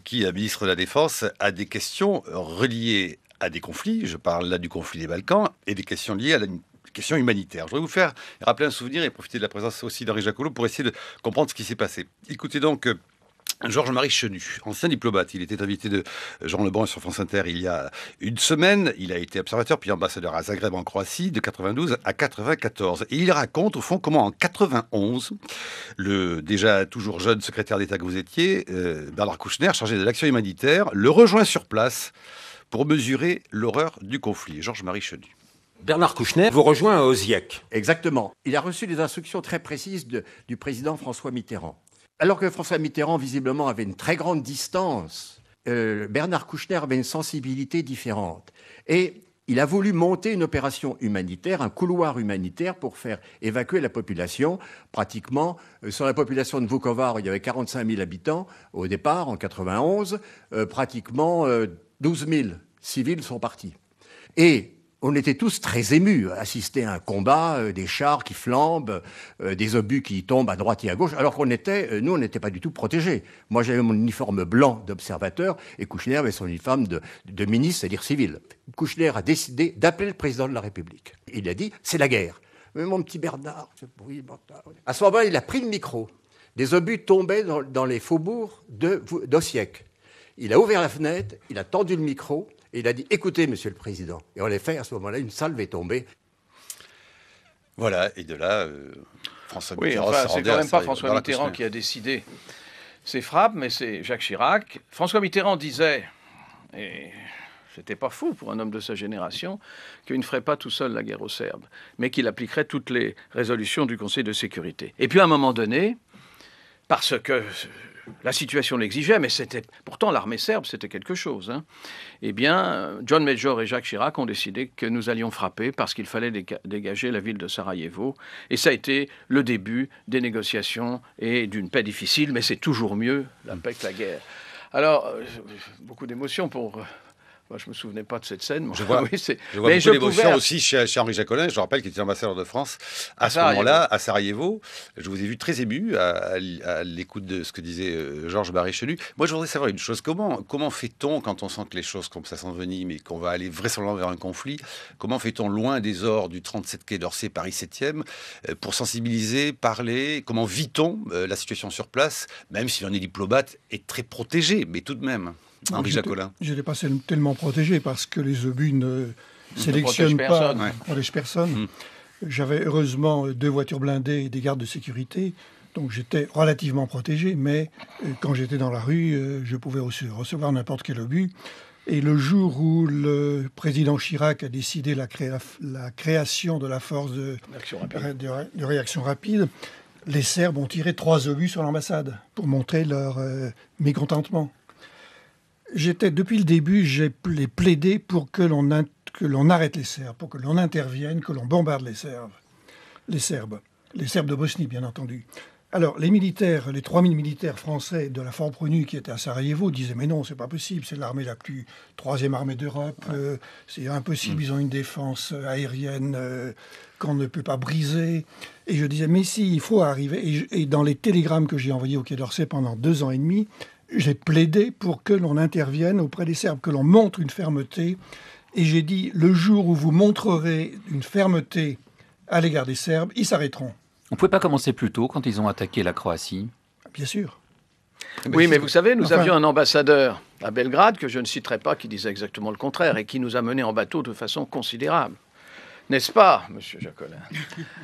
qui, un ministre de la Défense, a des questions reliées à des conflits. Je parle là du conflit des Balkans, et des questions liées à la question humanitaire. Je voudrais vous faire rappeler un souvenir et profiter de la présence aussi d'Henri Jacolin pour essayer de comprendre ce qui s'est passé. Écoutez donc Georges-Marie Chenu, ancien diplomate. Il était invité de Jean Lebrun sur France Inter il y a une semaine. Il a été observateur puis ambassadeur à Zagreb en Croatie de 92 à 94. Et il raconte au fond comment en 91, le déjà toujours jeune secrétaire d'État que vous étiez, Bernard Kouchner, chargé de l'action humanitaire, le rejoint sur place pour mesurer l'horreur du conflit. Georges-Marie Chenu. Bernard Kouchner vous rejoint à Osijek. Exactement. Il a reçu des instructions très précises du président François Mitterrand. Alors que François Mitterrand, visiblement, avait une très grande distance, Bernard Kouchner avait une sensibilité différente. Et il a voulu monter une opération humanitaire, un couloir humanitaire pour faire évacuer la population. Pratiquement, sur la population de Vukovar, il y avait 45 000 habitants au départ, en 91. Pratiquement 12 000 civils sont partis. Et on était tous très émus à assister à un combat, des chars qui flambent, des obus qui tombent à droite et à gauche, alors qu'on nous, on n'était pas du tout protégés. Moi, j'avais mon uniforme blanc d'observateur et Kouchner avait son uniforme de ministre, c'est-à-dire civil. Kouchner a décidé d'appeler le président de la République. Il a dit, c'est la guerre. Mais mon petit Bernard, oui, Bernard. À ce moment-là, il a pris le micro. Des obus tombaient dans les faubourgs d'Osijek. Il a ouvert la fenêtre, il a tendu le micro et il a dit « Écoutez, Monsieur le Président ». Et en effet, à ce moment-là, une salve est tombée. Voilà, et de là, François Mitterrand c'est quand même pas François Mitterrand qui a décidé ces frappes, mais c'est Jacques Chirac. François Mitterrand disait, et c'était pas fou pour un homme de sa génération, qu'il ne ferait pas tout seul la guerre aux Serbes, mais qu'il appliquerait toutes les résolutions du Conseil de sécurité. Et puis à un moment donné, parce que la situation l'exigeait, mais c'était pourtant l'armée serbe, c'était quelque chose. Eh bien, John Major et Jacques Chirac ont décidé que nous allions frapper parce qu'il fallait dégager la ville de Sarajevo. Et ça a été le début des négociations et d'une paix difficile, mais c'est toujours mieux la paix que la guerre. Alors, beaucoup d'émotions pour... Moi, je ne me souvenais pas de cette scène. Je vois, oui, je vois beaucoup d'émotions aussi chez Henri Jacolin. Je rappelle qu'il était ambassadeur de France à ce moment-là, à Sarajevo. Je vous ai vu très ému à l'écoute de ce que disait Georges Baréchelu. Moi, je voudrais savoir une chose. Comment fait-on quand on sent que les choses comme ça s'enveniment et qu'on va aller vraisemblablement vers un conflit? Comment fait-on loin des ors du 37 quai d'Orsay, Paris 7e, pour sensibiliser, parler? Comment vit-on la situation sur place, même si l'on est diplomate et très protégé, mais tout de même? Henri Jacolin. Je n'étais pas tellement protégé parce que les obus ne sélectionnent pas, ne protègent personne. J'avais heureusement 2 voitures blindées et des gardes de sécurité, donc j'étais relativement protégé, mais quand j'étais dans la rue, je pouvais aussi recevoir n'importe quel obus. Et le jour où le président Chirac a décidé la création de la force de réaction rapide, les Serbes ont tiré 3 obus sur l'ambassade pour montrer leur mécontentement. Depuis le début, j'ai plaidé pour que l'on arrête les Serbes, pour que l'on intervienne, que l'on bombarde les Serbes de Bosnie, bien entendu. Alors, les militaires, les 3000 militaires français de la Force Pronu qui étaient à Sarajevo disaient « Mais non, c'est pas possible, c'est l'armée troisième armée d'Europe, c'est impossible, ils ont une défense aérienne qu'on ne peut pas briser. » Et je disais « Mais si, il faut arriver. » Et dans les télégrammes que j'ai envoyés au Quai d'Orsay pendant 2 ans et demi, j'ai plaidé pour que l'on intervienne auprès des Serbes, que l'on montre une fermeté. Et j'ai dit, le jour où vous montrerez une fermeté à l'égard des Serbes, ils s'arrêteront. On ne pouvait pas commencer plus tôt quand ils ont attaqué la Croatie? Bien sûr. Oui, mais vous savez, nous avions un ambassadeur à Belgrade, que je ne citerai pas, qui disait exactement le contraire, et qui nous a menés en bateau de façon considérable. N'est-ce pas, monsieur Jacolin?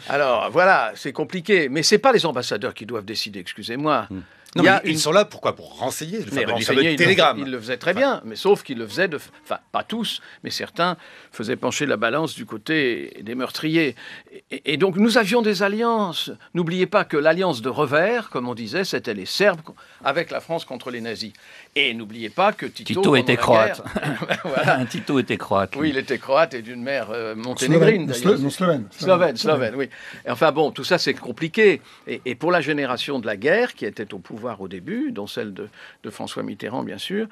Alors, voilà, c'est compliqué. Mais ce n'est pas les ambassadeurs qui doivent décider, excusez-moi. Non, ils sont là, pourquoi? Pour renseigner, les télégrammes. Ils le faisaient très bien, mais sauf qu'ils le faisaient, enfin, pas tous, mais certains faisaient pencher la balance du côté des meurtriers. Et donc, nous avions des alliances. N'oubliez pas que l'alliance de revers, comme on disait, c'était les Serbes avec la France contre les nazis. Et n'oubliez pas que Tito était croate. Voilà. Tito était croate. Oui, il était croate et d'une mère monténégrine, d'ailleurs. Slovène, oui. Et enfin bon, tout ça, c'est compliqué. Et pour la génération de la guerre, qui était au pouvoir au début, dont celle de François Mitterrand, bien sûr,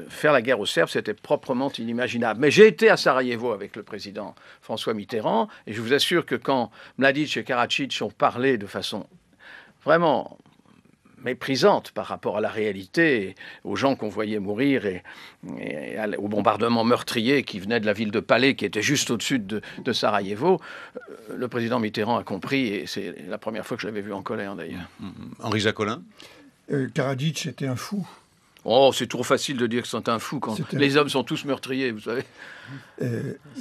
faire la guerre aux Serbes, c'était proprement inimaginable. Mais j'ai été à Sarajevo avec le président François Mitterrand, et je vous assure que quand Mladic et Karadzic ont parlé de façon vraiment méprisante par rapport à la réalité, aux gens qu'on voyait mourir et au bombardement meurtrier qui venait de la ville de Palais, qui était juste au-dessus de Sarajevo, le président Mitterrand a compris, et c'est la première fois que je l'avais vu en colère d'ailleurs. Henri Jacolin? Karadzic était un fou. Oh, c'est trop facile de dire que c'est un fou quand les hommes sont tous meurtriers, vous savez.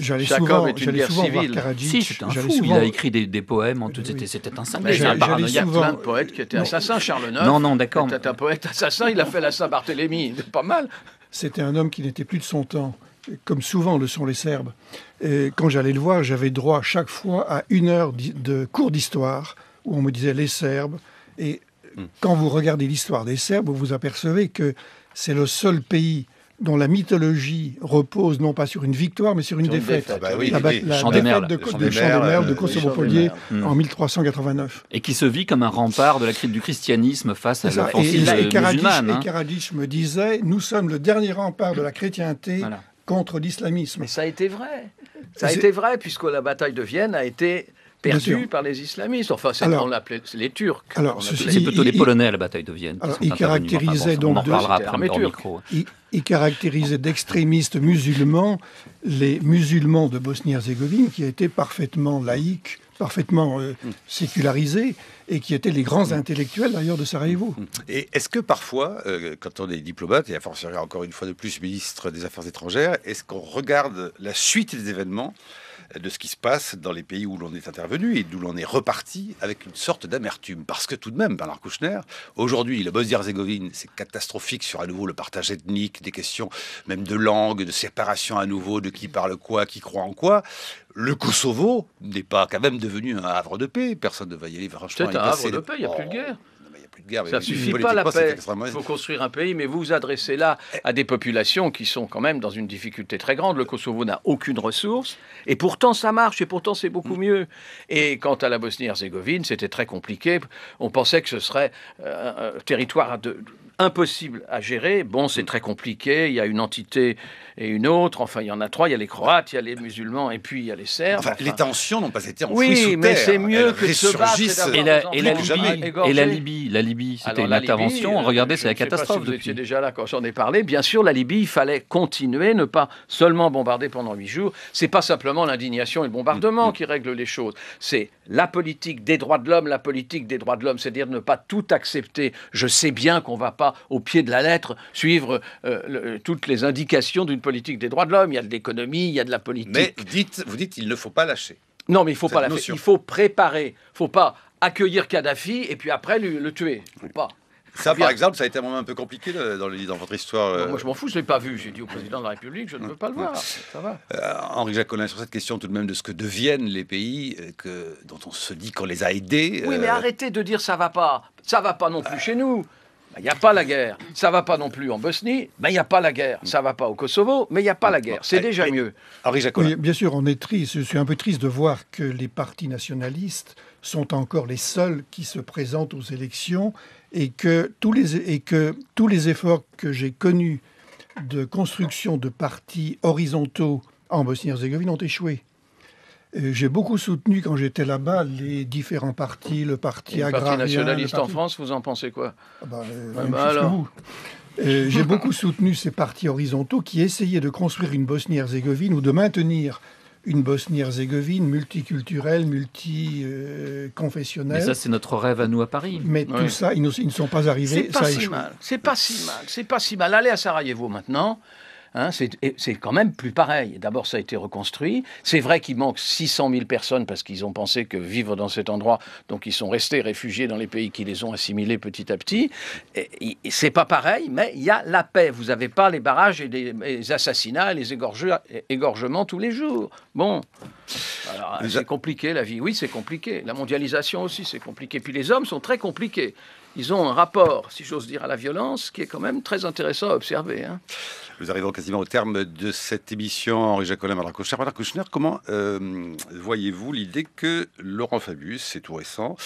Chaque homme est une guerre civile. Si, c'est un fou. Il a écrit des poèmes, c'était un cinglé. Il y a plein de poètes qui étaient assassins. Charles IX d'accord. était un poète assassin, il a fait la Saint-Barthélemy, pas mal. C'était un homme qui n'était plus de son temps, comme souvent le sont les Serbes. Et quand j'allais le voir, j'avais droit chaque fois à 1 heure de cours d'histoire, où on me disait les Serbes. Et quand vous regardez l'histoire des Serbes, vous vous apercevez que c'est le seul pays dont la mythologie repose non pas sur une victoire, mais sur une défaite. La défaite de Champ des Merles de Kosovo-Polier en 1389. Et qui se vit comme un rempart de du christianisme face à l'offensive musulmane. Et Karadzic me disait, nous sommes le dernier rempart de la chrétienté contre l'islamisme. Mais ça a été vrai. Ça a été vrai, puisque la bataille de Vienne a été perdu par les islamistes. Enfin, on l'appelait les Turcs. C'est plutôt les Polonais à la bataille de Vienne. Il caractérisait donc il caractérisait d'extrémistes musulmans les musulmans de Bosnie-Herzégovine qui étaient parfaitement laïques, parfaitement sécularisés et qui étaient les grands intellectuels d'ailleurs de Sarajevo. Et est-ce que parfois, quand on est diplomate, et à fortiori encore une fois de plus ministre des Affaires étrangères, est-ce qu'on regarde la suite des événements de ce qui se passe dans les pays où l'on est intervenu et d'où l'on est reparti avec une sorte d'amertume? Parce que tout de même, Bernard Kouchner, aujourd'hui, la Bosnie-Herzégovine, c'est catastrophique sur à nouveau le partage ethnique, des questions même de langue, de séparation à nouveau, de qui parle quoi, qui croit en quoi. Le Kosovo n'est pas quand même devenu un havre de paix. Personne ne va y aller franchement. C'est un havre de paix, il n'y a plus de guerre. Ça ne suffit pas la paix. Il faut construire un pays, mais vous vous adressez là à des populations qui sont quand même dans une difficulté très grande. Le Kosovo n'a aucune ressource, et pourtant ça marche, et pourtant c'est beaucoup mieux. Et quant à la Bosnie-Herzégovine, c'était très compliqué. On pensait que ce serait un territoire impossible à gérer. Bon, c'est très compliqué. Il y a une entité et une autre. Enfin, il y en a trois. Il y a les Croates, il y a les musulmans, et puis il y a les Serbes. Enfin, les tensions n'ont pas été enfouies sous terre. Oui, mais c'est mieux que de se battre. Et la Libye, c'était une intervention. Regardez, c'est la catastrophe. Vous étiez déjà là quand j'en ai parlé. Bien sûr, la Libye, il fallait continuer, ne pas seulement bombarder pendant 8 jours. C'est pas simplement l'indignation et le bombardement qui règlent les choses. C'est la politique des droits de l'homme, c'est-à-dire ne pas tout accepter. Je sais bien qu'on va pas au pied de la lettre suivre toutes les indications d'une politique des droits de l'homme. Il y a de l'économie, il y a de la politique. Mais vous dites il ne faut pas lâcher. Non, mais il faut pas lâcher. Il faut préparer. Il faut pas accueillir Kadhafi et puis après le tuer. Faut pas. Ça, par exemple, ça a été un moment un peu compliqué dans votre histoire. Moi, je m'en fous, je ne l'ai pas vu. J'ai dit au président de la République, je ne veux pas le voir. Ça va. Henri Jacquelin, sur cette question tout de même de ce que deviennent les pays dont on se dit qu'on les a aidés. Oui, mais arrêtez de dire ça va pas. Ça va pas non plus chez nous. Il n'y a pas la guerre. Ça va pas non plus en Bosnie. Il n'y a pas la guerre. Ça va pas au Kosovo, mais il n'y a pas la guerre. C'est déjà mieux. Henri Jacquelin. Oui, bien sûr, on est triste. Je suis un peu triste de voir que les partis nationalistes sont encore les seuls qui se présentent aux élections et que tous les efforts que j'ai connus de construction de partis horizontaux en Bosnie-Herzégovine ont échoué. J'ai beaucoup soutenu, quand j'étais là-bas, les différents partis, le parti agrarien... Le parti nationaliste en France, vous en pensez quoi? J'ai beaucoup soutenu ces partis horizontaux qui essayaient de construire une Bosnie-Herzégovine ou de maintenir une Bosnie-Herzégovine multiculturelle, multiconfessionnelle. Mais ça, c'est notre rêve à nous à Paris. Mais tout ça, ils ne sont pas arrivés. C'est pas si mal. Allez à Sarajevo maintenant. Hein, c'est quand même plus pareil. D'abord, ça a été reconstruit. C'est vrai qu'il manque 600 000 personnes parce qu'ils ont pensé que vivre dans cet endroit, donc ils sont restés réfugiés dans les pays qui les ont assimilés petit à petit. C'est pas pareil, mais il y a la paix. Vous n'avez pas les barrages et les assassinats et les égorgements tous les jours. Bon, alors c'est compliqué la vie. Oui, c'est compliqué. La mondialisation aussi, c'est compliqué. Puis les hommes sont très compliqués. Ils ont un rapport, si j'ose dire, à la violence qui est quand même très intéressant à observer. Hein. Nous arrivons quasiment au terme de cette émission. Henri Jacquelin, Bernard Kouchner. Bernard Kouchner, comment voyez-vous l'idée que Laurent Fabius, c'est tout récent,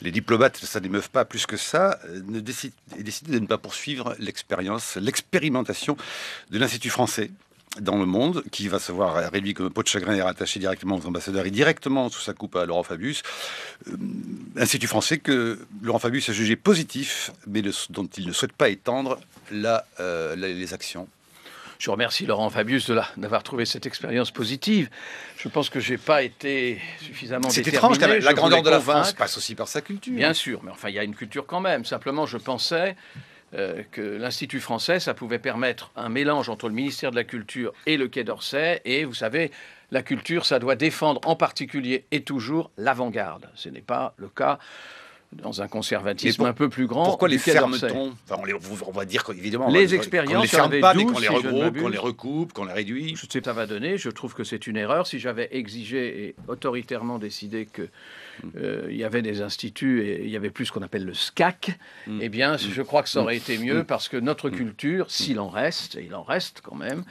les diplomates, ça n'émeuve pas plus que ça, aient décidé de ne pas poursuivre l'expérimentation de l'Institut français dans le monde, qui va se voir réduit comme peau de chagrin et rattaché directement aux ambassadeurs et directement sous sa coupe à Laurent Fabius. Institut français que Laurent Fabius a jugé positif, mais dont il ne souhaite pas étendre les actions. Je remercie Laurent Fabius d'avoir trouvé cette expérience positive. Je pense que je n'ai pas été suffisamment déterminé. C'est étrange, la grandeur de la France passe aussi par sa culture. Bien sûr, mais enfin, il y a une culture quand même. Simplement, je pensais que l'Institut français, ça pouvait permettre un mélange entre le ministère de la Culture et le Quai d'Orsay. Et vous savez, la culture, ça doit défendre en particulier et toujours l'avant-garde. Ce n'est pas le cas dans un conservatisme un peu plus grand. Pourquoi les ferme-t-on? On va dire qu'évidemment, les expériences, qu'on ne les ferme pas, mais qu'on les regroupe, qu'on les recoupe, qu'on les réduit. Je sais que ça va donner. Je trouve que c'est une erreur. Si j'avais exigé et autoritairement décidé que il y avait des instituts et il y avait plus ce qu'on appelle le SCAC, eh bien, je crois que ça aurait été mieux parce que notre culture, s'il en reste, et il en reste quand même,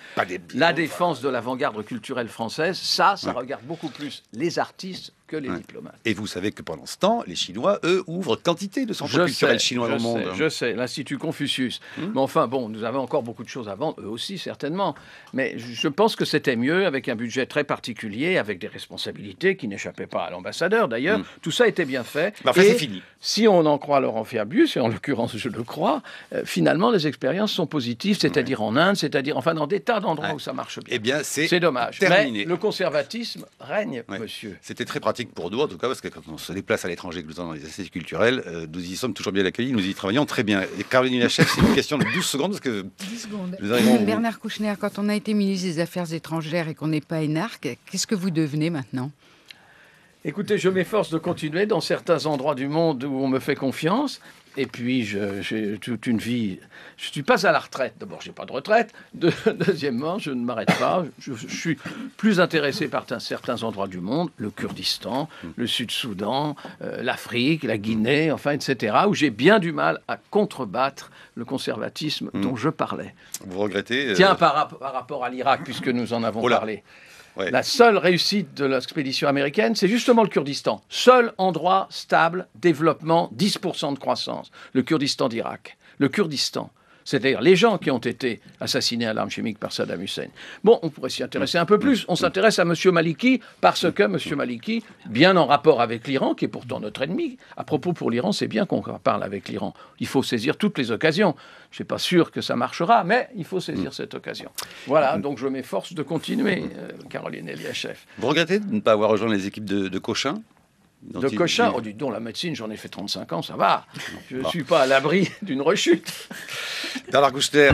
la défense de l'avant-garde culturelle française, ça regarde beaucoup plus les artistes que les diplomates. Et vous savez que pendant ce temps, les Chinois, eux, ouvrent quantité de centres culturels chinois dans le monde. Je sais, l'Institut Confucius. Mais enfin, bon, nous avons encore beaucoup de choses à vendre, eux aussi, certainement. Mais je pense que c'était mieux, avec un budget très particulier, avec des responsabilités qui n'échappaient pas à l'ambassadeur, d'ailleurs. Tout ça était bien fait. Mais enfin, c'est fini. Si on en croit Laurent Fabius, et en l'occurrence, je le crois, finalement, les expériences sont positives, c'est-à-dire en Inde, c'est-à-dire, enfin, dans des tas d'endroits où ça marche bien. Eh bien, c'est dommage. Terminé. Mais le conservatisme règne, monsieur. C'était très pratique pour nous, en tout cas, parce que quand on se déplace à l'étranger, que nous sommes dans les instituts culturels, nous y sommes toujours bien accueillis, nous y travaillons très bien. Et Caroline Lachef, c'est une question de 12 secondes, parce que... 10 secondes. Bernard Kouchner, quand on a été ministre des Affaires étrangères et qu'on n'est pas énarque, qu'est-ce que vous devenez maintenant ? Écoutez, je m'efforce de continuer dans certains endroits du monde où on me fait confiance. Et puis, j'ai toute une vie. Je ne suis pas à la retraite. D'abord, je n'ai pas de retraite. Deuxièmement, je ne m'arrête pas. Je suis plus intéressé par certains endroits du monde, le Kurdistan, le Sud-Soudan, l'Afrique, la Guinée, enfin, etc., où j'ai bien du mal à contrebattre le conservatisme dont je parlais. Vous regrettez Tiens, par rapport à l'Irak, puisque nous en avons parlé. Ouais. La seule réussite de l'expédition américaine, c'est justement le Kurdistan. Seul endroit stable, développement, 10% de croissance. Le Kurdistan d'Irak. Le Kurdistan. C'est-à-dire les gens qui ont été assassinés à l'arme chimique par Saddam Hussein. Bon, on pourrait s'y intéresser un peu plus. On s'intéresse à M. Maliki parce que M. Maliki, bien en rapport avec l'Iran, qui est pourtant notre ennemi, à propos pour l'Iran, c'est bien qu'on parle avec l'Iran. Il faut saisir toutes les occasions. Je ne suis pas sûr que ça marchera, mais il faut saisir cette occasion. Voilà, donc je m'efforce de continuer, Caroline Eliachef. Vous regrettez de ne pas avoir rejoint les équipes de Cochin ? De Cochin, oh, dis donc, la médecine, j'en ai fait 35 ans, ça va. Je ne suis pas à l'abri d'une rechute. Bernard Kouchner.